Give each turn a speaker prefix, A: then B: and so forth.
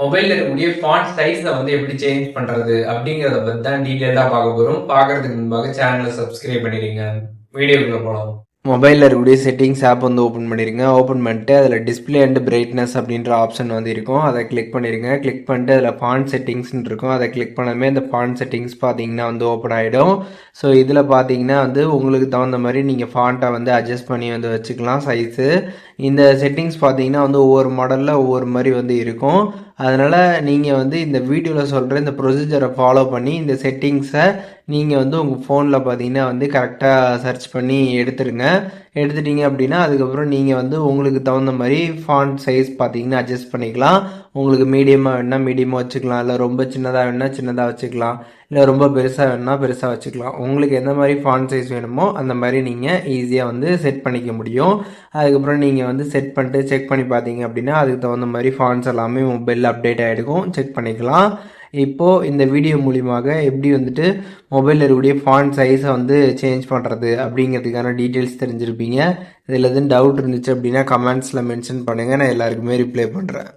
A: மொபைல்ல இருக்கக்கூடிய ஃபாண்ட் சைஸ வந்து எப்படி சேஞ்ச் பண்றது அப்படிங்கிறத பத்தி தான் டீடைலா பார்க்க போறோம். பார்க்கறதுக்கு முன்பாக சேனலை சப்ஸ்கிரைப் பண்ணிடுங்க. வீடியோக்குள்ள போலாம். மொபைலில் இருக்கக்கூடிய செட்டிங்ஸ் ஆப் வந்து ஓப்பன் பண்ணிடுங்க. ஓப்பன் பண்ணிட்டு அதில் டிஸ்பிளே அண்ட் பிரைட்னஸ் அப்படின்ற ஆப்ஷன் வந்து இருக்கும். அதை கிளிக் பண்ணிடுங்க. கிளிக் பண்ணிட்டு அதில் ஃபாண்ட் செட்டிங்ஸ்னு இருக்கும். அதை கிளிக் பண்ணாமே இந்த ஃபாண்ட் செட்டிங்ஸ் பார்த்தீங்கன்னா வந்து ஓப்பன் ஆகிடும். ஸோ இதில் பார்த்தீங்கன்னா வந்து உங்களுக்கு தகுந்த மாதிரி நீங்கள் ஃபாண்ட்டை வந்து அட்ஜஸ்ட் பண்ணி வந்து வச்சுக்கலாம் சைஸு. இந்த செட்டிங்ஸ் பார்த்தீங்கன்னா வந்து ஒவ்வொரு மாடலில் ஒவ்வொரு மாதிரி வந்து இருக்கும். அதனால் நீங்கள் வந்து இந்த வீடியோவில் சொல்கிற இந்த ப்ரொசீஜரை ஃபாலோ பண்ணி இந்த செட்டிங்ஸை நீங்கள் வந்து உங்கள் ஃபோனில் பார்த்தீங்கன்னா வந்து கரெக்டாக சர்ச் பண்ணி எடுத்துருங்க. எடுத்துட்டீங்க அப்படின்னா அதுக்கப்புறம் நீங்கள் வந்து உங்களுக்கு தகுந்த மாதிரி ஃபாண்ட் சைஸ் பார்த்தீங்கன்னா அட்ஜஸ்ட் பண்ணிக்கலாம். உங்களுக்கு மீடியமாக வேணுன்னா மீடியமாக வச்சுக்கலாம், இல்லை ரொம்ப சின்னதாக வேணுன்னா சின்னதாக வச்சுக்கலாம், இல்லை ரொம்ப பெருசாக வேணுன்னா பெருசாக வச்சுக்கலாம். உங்களுக்கு எந்த மாதிரி ஃபாண்ட் சைஸ் வேணுமோ அந்த மாதிரி நீங்கள் ஈஸியாக வந்து செட் பண்ணிக்க முடியும். அதுக்கப்புறம் நீங்கள் வந்து செட் பண்ணிட்டு செக் பண்ணி பார்த்தீங்க அப்படின்னா அதுக்கு தகுந்த மாதிரி ஃபாண்ட்ஸ் எல்லாமே மொபைலில் அப்டேட் ஆகிடுக்கும். செக் பண்ணிக்கலாம். இப்போது இந்த வீடியோ மூலியமாக எப்படி வந்துட்டு மொபைலில் இருக்கக்கூடிய ஃபாண்ட் சைஸை வந்து சேஞ்ச் பண்ணுறது அப்படிங்கிறதுக்கான டீட்டெயில்ஸ் தெரிஞ்சிருப்பீங்க. இதில் எதுவும் டவுட் இருந்துச்சு அப்படின்னா கமெண்ட்ஸில் மென்ஷன் பண்ணுங்கள், நான் எல்லாருக்குமே ரிப்ளை பண்ணுறேன்.